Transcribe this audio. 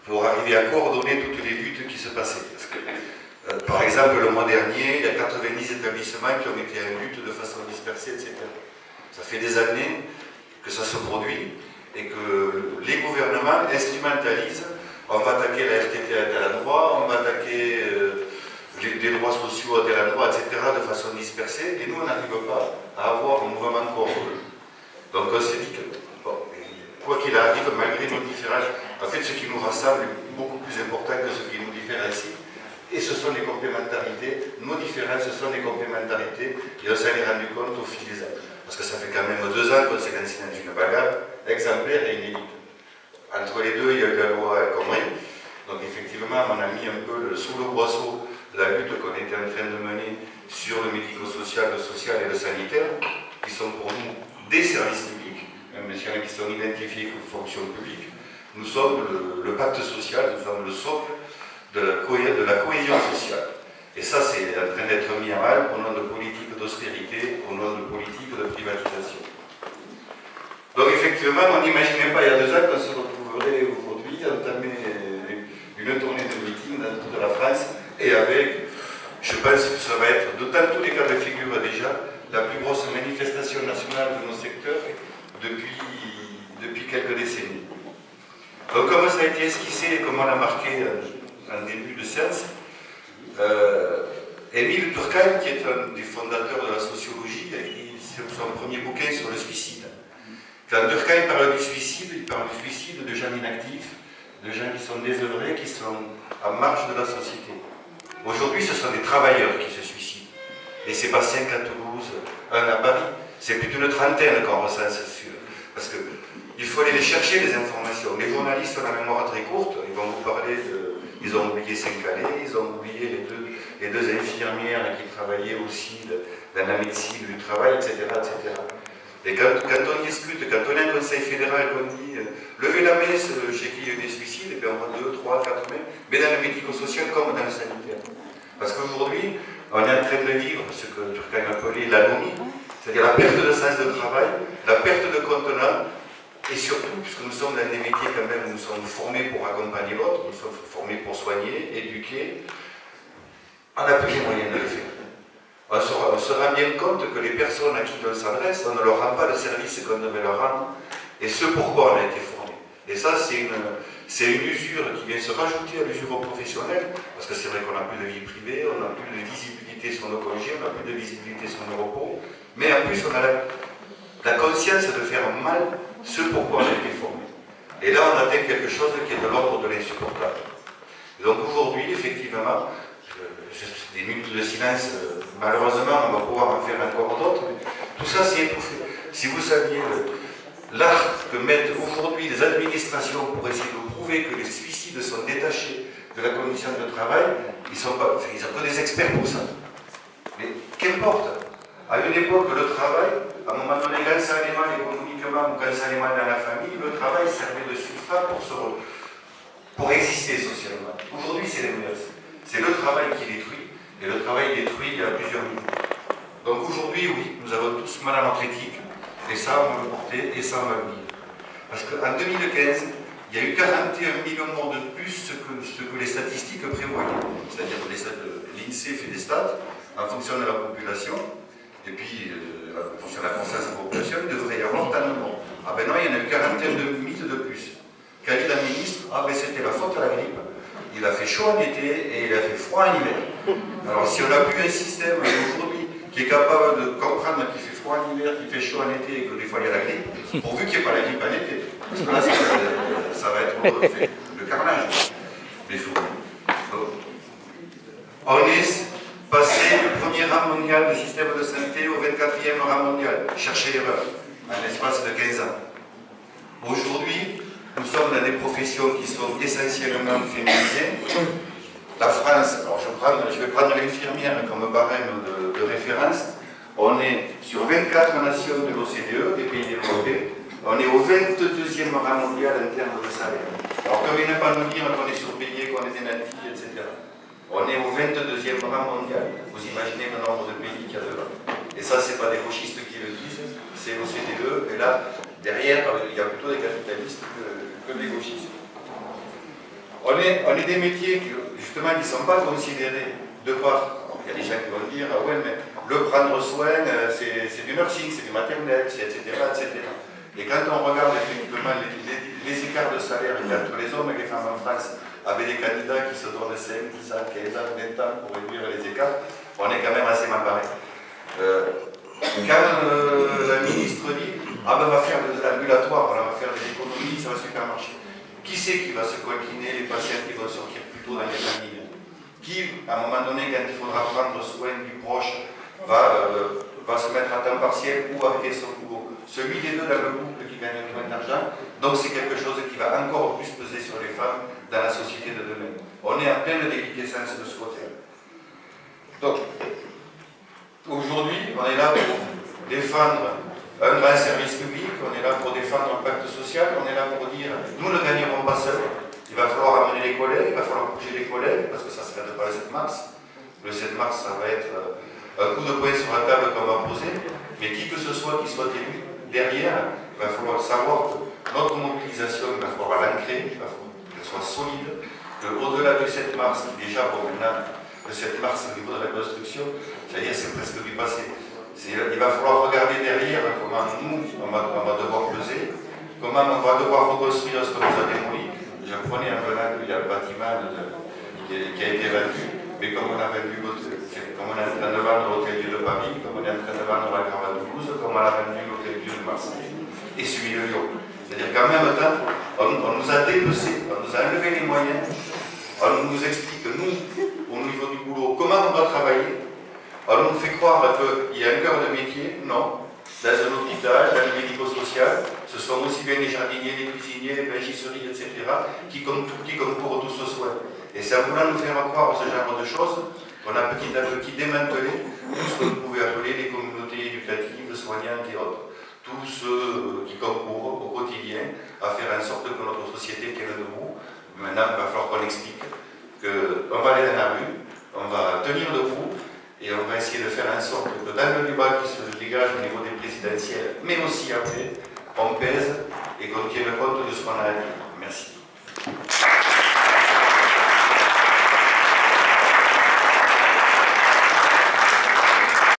pour arriver à coordonner toutes les luttes qui se passaient. Parce que, par exemple, le mois dernier, il y a 90 établissements qui ont été en lutte de façon dispersée, etc. Ça fait des années que ça se produit et que les gouvernements instrumentalisent. On va attaquer la RTT à tel endroit, on va attaquer des droits sociaux à tel endroit, etc. de façon dispersée, et nous on n'arrive pas à avoir un mouvement coordonné. Donc on s'est dit que, bon, quoi qu'il arrive, malgré nos différences, en fait ce qui nous rassemble est beaucoup plus important que ce qui nous différencie, et ce sont les complémentarités, nos différences ce sont les complémentarités, et on s'en est rendu compte au fil des ans. Parce que ça fait quand même 2 ans qu'on s'est lancé dans une bagarre exemplaire et inédite. Entre les deux, il y a eu la loi El Khomri. Donc effectivement, on a mis un peu sous le boisseau la lutte qu'on était en train de mener sur le médico-social, le social et le sanitaire, qui sont pour nous des services publics, même si qui sont identifiés comme fonction publique. Nous sommes le pacte social, nous sommes le socle de la cohésion sociale. Et ça, c'est en train d'être mis à mal au nom de politiques d'austérité, au nom de politiques de privatisation. Donc effectivement, on n'imaginait pas il y a 2 ans qu'on se retrouverait aujourd'hui à entamer une tournée de meeting dans toute la France et avec, je pense que ça va être, dans tous les cas de figure déjà, la plus grosse manifestation nationale de nos secteurs depuis quelques décennies. Donc comme ça a été esquissé et comme on l'a marqué en début de séance, Émile Durkheim, qui est un des fondateurs de la sociologie, a écrit son premier bouquin sur le suicide. Quand Durkheim parle du suicide, il parle du suicide de gens inactifs, de gens qui sont désœuvrés, qui sont en marge de la société. Aujourd'hui, ce sont des travailleurs qui se suicident. Et c'est pas 5 à Toulouse, 1 à Paris, c'est plus d'une trentaine qu'on recense sur. Parce qu'il faut aller les chercher, les informations. Les journalistes ont la mémoire très courte, ils vont vous parler de... Ils ont oublié Saint-Calais, ils ont oublié les deux infirmières qui travaillaient aussi dans la médecine du travail, etc. etc. Et quand on discute, quand on est un conseil fédéral, qu'on dit levez la main chez qui il y a eu des suicides, et bien on voit 2, 3, 4 mains, mais dans le médico-social comme dans le sanitaire. Parce qu'aujourd'hui, on est en train de vivre ce que Durkheim appelait l'anomie, c'est-à-dire la perte de sens de travail, la perte de contenant, et surtout, puisque nous sommes dans des métiers quand même où nous sommes formés pour accompagner l'autre, nous sommes formés pour soigner, éduquer, on n'a plus les moyens de le faire. On se rend bien compte que les personnes à qui on s'adresse, on ne leur rend pas le service qu'on devait leur rendre, et ce pourquoi on a été formé. Et ça, c'est une usure qui vient se rajouter à l'usure professionnelle, parce que c'est vrai qu'on n'a plus de vie privée, on n'a plus de visibilité sur nos congés, on n'a plus de visibilité sur nos repos, mais en plus on a la conscience de faire mal ce pourquoi on a été formé. Et là, on atteint quelque chose qui est de l'ordre de l'insupportable. Donc aujourd'hui, effectivement, des minutes de silence, malheureusement, on va pouvoir en faire encore d'autres, mais tout ça, c'est étouffé. Si vous saviez l'art que mettent aujourd'hui les administrations pour essayer de prouver que les suicides sont détachés de la condition de travail, ils n'ont que des experts pour ça. Mais qu'importe, à une époque, le travail, à un moment donné, quand ça allait mal économiquement ou quand ça allait mal dans la famille, le travail servait de substrat pour exister socialement. Aujourd'hui, c'est l'inverse. C'est le travail qui détruit, et le travail détruit à plusieurs niveaux. Donc aujourd'hui, oui, nous avons tous mal à notre éthique, et ça, on va le porter, et ça, on va le dire. Parce qu'en 2015, il y a eu 41 millions de morts de plus que les statistiques prévoyaient. C'est-à-dire que l'INSEE fait des stats en fonction de la population, et puis en fonction de la croissance de la population, il devrait y avoir tant de morts. Ah ben non, il y en a eu 41 de plus. Qu'a dit la ministre? Ah ben c'était la faute à la grippe. Il a fait chaud en été et il a fait froid en hiver. Alors si on n'a plus un système aujourd'hui qui est capable de comprendre qu'il fait froid en hiver, qu'il fait chaud en été et que des fois il y a la grippe, pourvu qu'il n'y ait pas la grippe en été. Parce que là, ça va être le carnage des fourmis. On est passé du premier rang mondial du système de santé au 24e rang mondial. Cherchez l'erreur, en l'espace de 15 ans. Aujourd'hui, nous sommes dans des professions qui sont essentiellement féminisées. La France, alors je vais prendre l'infirmière comme barème de référence. On est sur 24 nations de l'OCDE, des pays développés. On est au 22e rang mondial en termes de salaire. Alors que venez pas nous dire qu'on est surpayé, qu'on est des nantis, etc. On est au 22e rang mondial. Vous imaginez le nombre de pays qu'il y a dedans. Et ça, ce n'est pas des gauchistes qui le disent, c'est l'OCDE. Et là, derrière, il y a plutôt des capitalistes que des gauchistes. On est des métiers qui, justement, qui ne sont pas considérés de part. Il y a des gens qui vont dire, ah ouais, mais le prendre soin, c'est du nursing, c'est du maternel, etc., etc. Et quand on regarde effectivement les écarts de salaire entre les hommes et les femmes en France, avec des candidats qui se donnent 5, 10 ans, 15 ans, 20 ans pour réduire les écarts, on est quand même assez mal barré. Quand la ministre dit, ah ben on va faire de l'ambulatoire, on va faire des économies, ça va super marcher. Qui c'est qui va se colquiner les patients qui vont sortir plus tôt dans les familles? Qui, à un moment donné, quand il faudra prendre soin du proche, va se mettre à temps partiel ou arrêter son boulot? Celui des deux dans le couple qui gagne moins d'argent, donc c'est quelque chose qui va encore plus peser sur les femmes dans la société de demain. On est en pleine déliquescence de ce côté-là. Donc, aujourd'hui, on est là pour défendre un grand service public, on est là pour défendre un pacte social, on est là pour dire, nous ne gagnerons pas seuls, il va falloir amener les collègues, il va falloir bouger les collègues, parce que ça ne se fait pas le 7 mars. Le 7 mars, ça va être un coup de poing sur la table qu'on va poser, mais qui que ce soit qui soit élu, derrière, il va falloir savoir que notre mobilisation, il va falloir l'ancrer, il va falloir qu'elle soit solide, qu'au-delà du 7 mars, déjà, bon, maintenant, le 7 mars au niveau de la construction, c'est-à-dire c'est presque du passé. Il va falloir regarder derrière comment nous, on va devoir peser, comment on va devoir reconstruire ce qu'on nous a démoli. J'apprenais en venant qu'il y a le bâtiment qui a été vendu, mais comme on a vendu, comme on est en train de vendre l'Hôtel-Dieu de Paris, comme on est en train de vendre la Grave à Toulouse, comme on a vendu l'Hôtel-Dieu de Marseille et celui de Lyon. C'est-à-dire qu'en même temps, on nous a dépecé, on nous a enlevé les moyens, on nous explique, nous, au niveau du boulot, comment on doit travailler. On nous fait croire qu'il y a un cœur de métier. Non. Dans un hôpital, dans le médico-social, ce sont aussi bien les jardiniers, les cuisiniers, les blanchisseries, etc., qui concourent tous aux soins. Et c'est en voulant nous faire croire ce genre de choses qu'on a petit à petit démantelé tout ce que vous pouvez appeler les communautés éducatives, soignantes et autres. Tous ceux qui concourent au quotidien à faire en sorte que notre société tienne debout. Maintenant, il va falloir qu'on explique qu'on va aller dans la rue, on va tenir debout, et on va essayer de faire en sorte que dans le débat qui se dégage au niveau des présidentielles, mais aussi après, on pèse et qu'on tienne compte de ce qu'on a à dire.